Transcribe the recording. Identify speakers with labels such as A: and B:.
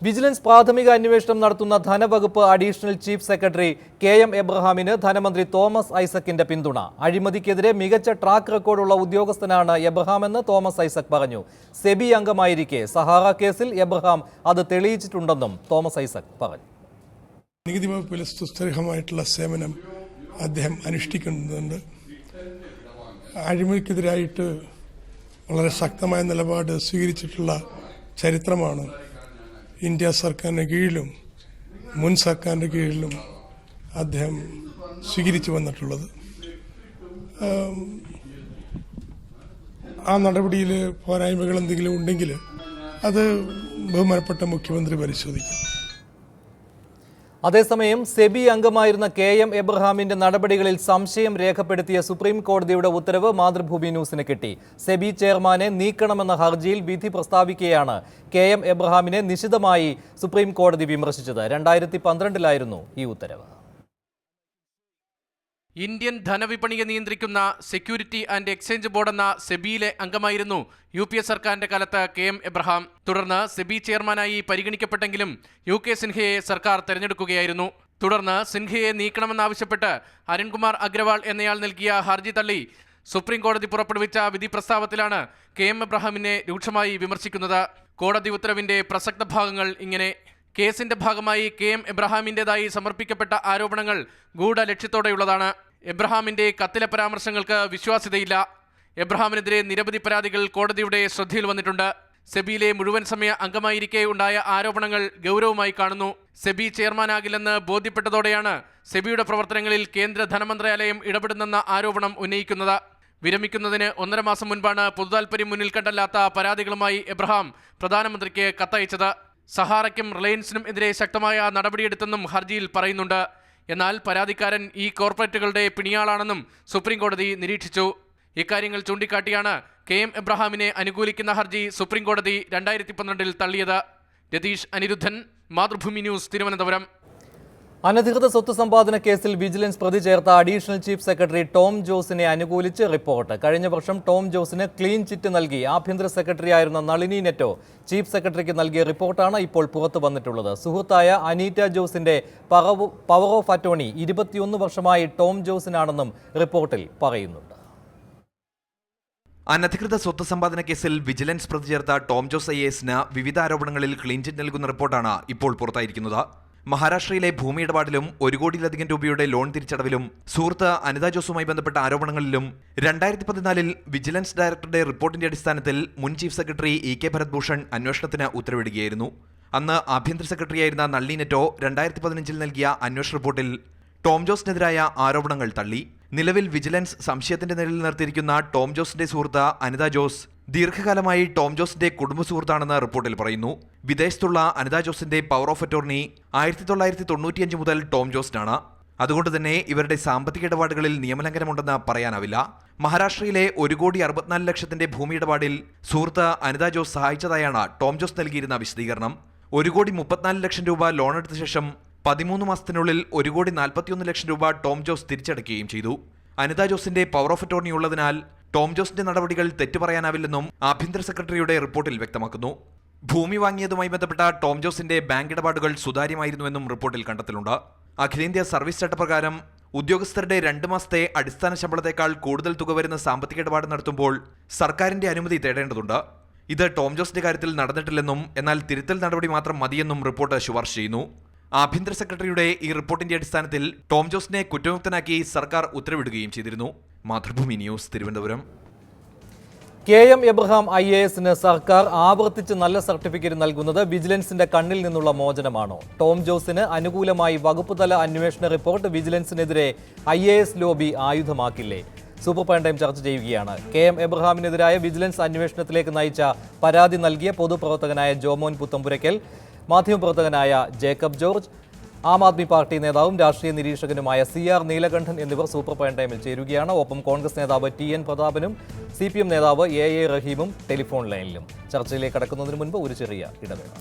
A: Vigilance പ്രാഥമിക അന്വേഷണം നടത്തുന്ന ധനവകുപ്പ് അഡീഷണൽ ചീഫ് സെക്രട്ടറി കെ.എം. എബ്രഹാമിന് ധനമന്ത്രി തോമസ് ഐസക്കിന്റെ പിന്തുണ. അഴിമതിക്കെതിരെ മികച്ച ട്രാക്ക് റെക്കോർഡുള്ള ഉദ്യോഗസ്ഥനാണ് എബ്രഹാമെന്ന് തോമസ് ഐസക് പറഞ്ഞു. സെബി അംഗമായിരിക്കെ സഹാറ കേസിൽ എബ്രഹാം അത് തെളിയിച്ചിട്ടുണ്ടെന്നും തോമസ് ഐസക് പറഞ്ഞു.
B: നികുതി വകുപ്പിൽ സുസ്ഥിരമായിട്ടുള്ള സേവനം അദ്ദേഹം അനുഷ്ഠിക്കുന്നുണ്ട്. അഴിമതിക്കെതിരായിട്ട് വളരെ ശക്തമായ നിലപാട് സ്വീകരിച്ചിട്ടുള്ള ചരിത്രമാണ് ഇന്ത്യ സർക്കാരിൻ്റെ കീഴിലും മുൻ സർക്കാരിൻ്റെ കീഴിലും അദ്ദേഹം സ്വീകരിച്ചു വന്നിട്ടുള്ളത്. ആ നടപടിയിൽ പോരായ്മകൾ എന്തെങ്കിലും ഉണ്ടെങ്കിൽ അത് ബഹുമാനപ്പെട്ട മുഖ്യമന്ത്രി പരിശോധിക്കും.
A: അതേസമയം സെബി അംഗമായിരുന്ന കെ.എം. എബ്രഹാമിന്റെ നടപടികളിൽ സംശയം രേഖപ്പെടുത്തിയ സുപ്രീം കോടതിയുടെ ഉത്തരവ് മാതൃഭൂമി ന്യൂസിന് കിട്ടി. സെബി ചെയർമാനെ നീക്കണമെന്ന ഹർജിയിൽ വിധി പ്രസ്താവിക്കുകയാണ് കെ.എം. എബ്രഹാമിനെ നിശിതമായി സുപ്രീം കോടതി വിമർശിച്ചത്. 2012 ഈ ഉത്തരവ്.
C: ഇന്ത്യൻ ധനവിപണിയെ നിയന്ത്രിക്കുന്ന സെക്യൂരിറ്റി ആൻഡ് എക്സ്ചേഞ്ച് ബോർഡ് എന്ന സെബിയിലെ അംഗമായിരുന്നു യു.പി.എ. സർക്കാരിന്റെ കാലത്ത് കെ.എം. എബ്രഹാം. തുടർന്ന് സെബി ചെയർമാനായി പരിഗണിക്കപ്പെട്ടെങ്കിലും യു.കെ. സിൻഹയെ സർക്കാർ തെരഞ്ഞെടുക്കുകയായിരുന്നു. തുടർന്ന് സിൻഹയെ നീക്കണമെന്നാവശ്യപ്പെട്ട് അരുൺകുമാർ അഗ്രവാൾ എന്നയാൾ നൽകിയ ഹർജി തള്ളി സുപ്രീം കോടതി പുറപ്പെടുവിച്ച വിധി പ്രസ്താവത്തിലാണ് കെ.എം. എബ്രഹാമിനെ രൂക്ഷമായി വിമർശിക്കുന്നത്. കോടതി ഉത്തരവിന്റെ പ്രസക്ത ഭാഗങ്ങൾ ഇങ്ങനെ: കേസിന്റെ ഭാഗമായി കെ.എം. എബ്രഹാമിൻ്റെതായി സമർപ്പിക്കപ്പെട്ട ആരോപണങ്ങൾ ഗൂഢലക്ഷ്യത്തോടെയുള്ളതാണ്. എബ്രഹാമിന്റെ കത്തിലെ പരാമർശങ്ങൾക്ക് വിശ്വാസ്യതയില്ല. എബ്രഹാമിനെതിരെ നിരവധി പരാതികൾ കോടതിയുടെ ശ്രദ്ധയിൽ വന്നിട്ടുണ്ട്. സെബിയിലെ മുഴുവൻ സമയ അംഗമായിരിക്കെ ഉണ്ടായ ആരോപണങ്ങൾ ഗൗരവമായി കാണുന്നു. സെബി ചെയർമാനാകില്ലെന്ന് ബോധ്യപ്പെട്ടതോടെയാണ് സെബിയുടെ പ്രവർത്തനങ്ങളിൽ കേന്ദ്ര ധനമന്ത്രാലയം ഇടപെടുന്നെന്ന ആരോപണം ഉന്നയിക്കുന്നത്. വിരമിക്കുന്നതിന് 1.5 മാസം മുൻപാണ് പൊതുതാൽപര്യം മുന്നിൽ കണ്ടല്ലാത്ത പരാതികളുമായി എബ്രഹാം പ്രധാനമന്ത്രിക്ക് കത്തയച്ചത്. സഹാറയ്ക്കും റിലയൻസിനും എതിരെ ശക്തമായ നടപടിയെടുത്തെന്നും ഹർജിയിൽ പറയുന്നുണ്ട്. എന്നാൽ പരാതിക്കാരൻ ഈ കോർപ്പറേറ്റുകളുടെ പിണിയാളാണെന്നും സുപ്രീം കോടതി നിരീക്ഷിച്ചു. ഇക്കാര്യങ്ങൾ ചൂണ്ടിക്കാട്ടിയാണ് കെ.എം. എബ്രഹാമിനെ അനുകൂലിക്കുന്ന ഹർജി സുപ്രീം കോടതി 2012 തള്ളിയത്. രതീഷ് അനിരുദ്ധൻ, മാതൃഭൂമി ന്യൂസ്, തിരുവനന്തപുരം.
A: അനധികൃത സ്വത്ത് സമ്പാദന കേസിൽ വിജിലൻസ് പ്രതി ചേർത്ത അഡീഷണൽ ചീഫ് സെക്രട്ടറി ടോം ജോസിനെ അനുകൂലിച്ച് റിപ്പോർട്ട്. കഴിഞ്ഞ വർഷം ടോം ജോസിന് ക്ലീൻ ചിറ്റ് നൽകി ആഭ്യന്തര സെക്രട്ടറിയായിരുന്ന നളിനി നെറ്റോ ചീഫ് സെക്രട്ടറിക്ക് നൽകിയ റിപ്പോർട്ടാണ് ഇപ്പോൾ പുറത്തു വന്നിട്ടുള്ളത്. സുഹൃത്തായ അനീറ്റ ജോസിന്റെ പവർ ഓഫ് അറ്റോർണി 21 വർഷമായി ടോം ജോസിനാണെന്നും റിപ്പോർട്ടിൽ പറയുന്നുണ്ട്.
D: അനധികൃത സ്വത്ത് സമ്പാദന കേസിൽ വിജിലൻസ് പ്രതി ചേർത്ത ടോം ജോസ് ഐ.എ.എസിന് വിവിധ ആരോപണങ്ങളിൽ ക്ലീൻ ചിറ്റ് നൽകുന്ന റിപ്പോർട്ടാണ് ഇപ്പോൾ പുറത്തായിരിക്കുന്നത്. മഹാരാഷ്ട്രയിലെ ഭൂമി ഇടപാടിലും 1 കോടിയിലധികം രൂപയുടെ ലോൺ തിരിച്ചടവിലും സുഹൃത്ത് അനിത ജോസുമായി ബന്ധപ്പെട്ട ആരോപണങ്ങളിലും 2014 വിജിലൻസ് ഡയറക്ടറുടെ റിപ്പോർട്ടിന്റെ അടിസ്ഥാനത്തിൽ മുൻ chief secretary E K. Bharat Bhushan അന്വേഷണത്തിന് ഉത്തരവിടുകയായിരുന്നു. അന്ന് ആഭ്യന്തര സെക്രട്ടറിയായിരുന്ന നളിനി നെറ്റോ 2015 നൽകിയ അന്വേഷണ റിപ്പോർട്ടിൽ ടോം ജോസിനെതിരായ ആരോപണങ്ങൾ തള്ളി. നിലവിൽ വിജിലൻസ് സംശയത്തിന്റെ നിഴലിൽ നിർത്തിയിരിക്കുന്ന ടോം ജോസിന്റെ സുഹൃത്ത് അനിത ജോസ് ദീർഘകാലമായി ടോം ജോസിന്റെ കുടുംബ സുഹൃത്താണെന്ന് റിപ്പോർട്ടിൽ പറയുന്നു. വിദേശത്തുള്ള അനിത ജോസിന്റെ പവർ ഓഫ് അറ്റോർണി 1995 മുതൽ ടോം ജോസിനാണ്. അതുകൊണ്ട് തന്നെ ഇവരുടെ സാമ്പത്തിക ഇടപാടുകളിൽ നിയമലംഘനമുണ്ടെന്ന് പറയാനാവില്ല. മഹാരാഷ്ട്രയിലെ 1,64,00,000 ഭൂമി ഇടപാടിൽ സുഹൃത്ത് അനിത ജോസ് സഹായിച്ചതായാണ് ടോം ജോസ് നൽകിയിരുന്ന വിശദീകരണം. 1,34,00,000 രൂപ ലോൺ എടുത്ത ശേഷം 13 മാസത്തിനുള്ളിൽ 1,41,00,000 രൂപ ടോം ജോസ് തിരിച്ചടയ്ക്കുകയും ചെയ്തു. അനിത ജോസിന്റെ പവർ ഓഫ് അറ്റോർണി ഉള്ളതിനാൽ ടോം ജോസിന്റെ നടപടികൾ തെറ്റു പറയാനാവില്ലെന്നും ആഭ്യന്തര സെക്രട്ടറിയുടെ റിപ്പോർട്ടിൽ വ്യക്തമാക്കുന്നു. ഭൂമി വാങ്ങിയതുമായി ബന്ധപ്പെട്ട ടോം ജോസിന്റെ ബാങ്ക് ഇടപാടുകൾ സുതാര്യമായിരുന്നുവെന്നും റിപ്പോർട്ടിൽ കണ്ടെത്തലുണ്ട്. അഖിലേന്ത്യാ സർവീസ് ചട്ടപ്രകാരം ഉദ്യോഗസ്ഥരുടെ 2 മാസത്തെ അടിസ്ഥാന ശമ്പളത്തേക്കാൾ കൂടുതൽ തുക വരുന്ന സാമ്പത്തിക ഇടപാട് നടത്തുമ്പോൾ സർക്കാരിന്റെ അനുമതി തേടേണ്ടതുണ്ട്. ഇത് ടോം ജോസിന്റെ കാര്യത്തിൽ നടന്നിട്ടില്ലെന്നും എന്നാൽ തിരുത്തൽ നടപടി മാത്രം മതിയെന്നും റിപ്പോർട്ട് ശുപാർശ ചെയ്യുന്നു. ആഭ്യന്തര സെക്രട്ടറിയുടെ ഈ റിപ്പോർട്ടിന്റെ അടിസ്ഥാനത്തിൽ ടോം ജോസിനെ കുറ്റമുക്തനാക്കി സർക്കാർ ഉത്തരവിടുകയും ചെയ്തിരുന്നു. മാതൃഭൂമി ന്യൂസ്, തിരുവനന്തപുരം.
A: കെ.എം. എബ്രഹാം ഐ.എ.എസിന് സർക്കാർ ആവർത്തിച്ച് നല്ല സർട്ടിഫിക്കറ്റ് നൽകുന്നത് വിജിലൻസിന്റെ കണ്ണിൽ നിന്നുള്ള മോചനമാണോ? ടോം ജോസിന് അനുകൂലമായി വകുപ്പ് തല അന്വേഷണ റിപ്പോർട്ട് വിജിലൻസിനെതിരെ ഐ.എ.എസ് ലോബി ആയുധമാക്കില്ലേ? സൂപ്പർ പ്രൈം ടൈം ചർച്ച ചെയ്യുകയാണ്. കെ.എം. എബ്രഹാമിനെതിരായ വിജിലൻസ് അന്വേഷണത്തിലേക്ക് നയിച്ച പരാതി നൽകിയ പൊതുപ്രവർത്തകനായ ജോമോൻ പുത്തമ്പുരയ്ക്കൽ, മാധ്യമപ്രവർത്തകനായ ജേക്കബ് ജോർജ്, ആം ആദ്മി പാർട്ടി നേതാവും രാഷ്ട്രീയ നിരീക്ഷകനുമായ CR നീലകണ്ഠൻ എന്നിവർ സൂപ്പർ പ്രൈം ടൈമിൽ ചേരുകയാണ്. ഒപ്പം കോൺഗ്രസ് നേതാവ് TN പ്രതാപനും CPM നേതാവ് A.A. റഹീമും ടെലിഫോൺ ലൈനിലും. ചർച്ചയിലേക്ക് കടക്കുന്നതിന് മുൻപ് ഒരു ചെറിയ ഇടവേള.